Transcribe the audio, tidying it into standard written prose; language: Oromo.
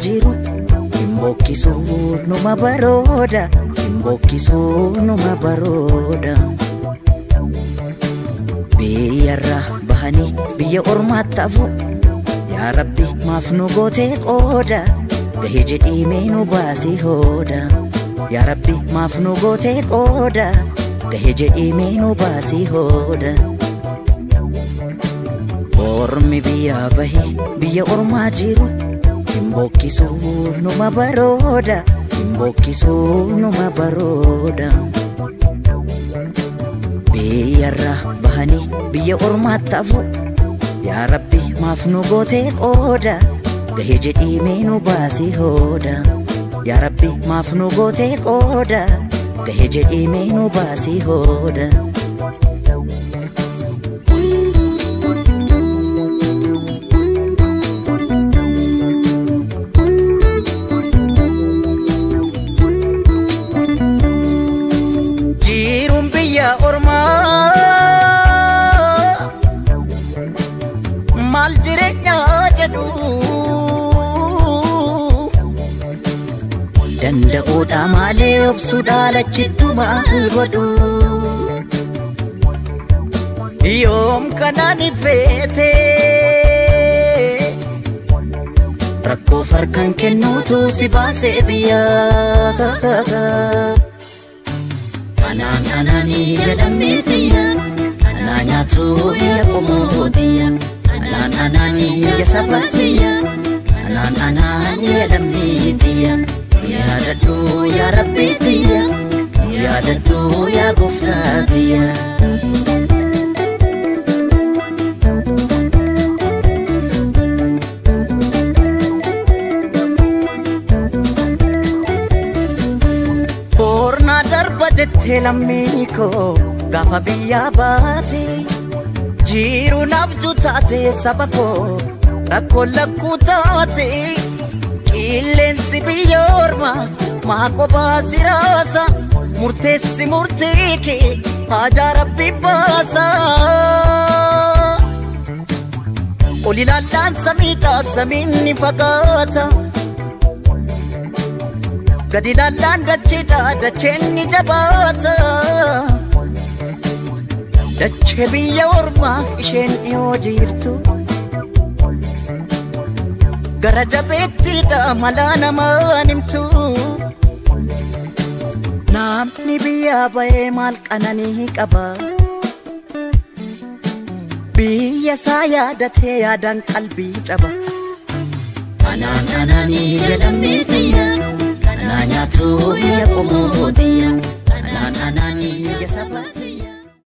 jiru imbokkisu numa barooda imbokkisu numa barooda biyyarra bahani biyya ormaa ta'u yaa rabbi maaf nu goote qooda gahee jedhii mee nu baasi hooda yaa rabbi maaf nu goote qooda gahee jedhii mee nu baasi hooda ormi biyya bahi biyya ormaa jiru imbokkisu numa barooda imbokkisu numa barooda biyyarra bahani biyya ormaa ta'u yaa rabbi maaf nu goote qooda gahee jedhii mee nu baasi hooda yaa rabbi maaf nu goote qooda gahee jedhii mee nu baasi hooda maal jireenya jedhu danda'uudha malee obsuudha lachittu maal godhu yoom kanaan ifeete rakkoo farkan kennuutu si baasee biyyaa anani jedhametiya ananyatu ya komotiya anani ya sabatiya anani jedhametiya ya dadu ya rabbitiya ya dadu ya guftatiya Telamiko gafa biyya baate jiru nabdu taate sabako rakko lakku taate qilleensi biyya ormaa maako baasiraasa murteessi murteeke haajaa rabbi baasa oli laallaan samiidha samiinni fagaata gadi laallaan dacheedha dacheen ni jabaata dachee biyya ormaa isheen dhiyoo jirtu gara jabeetidha malaa namaan himtu namni biyyaa ba'ee maal qananii qaba biyya isaa yaadatee yaadaan qalbii caba anani jedhametiya ananyatu ya komotiya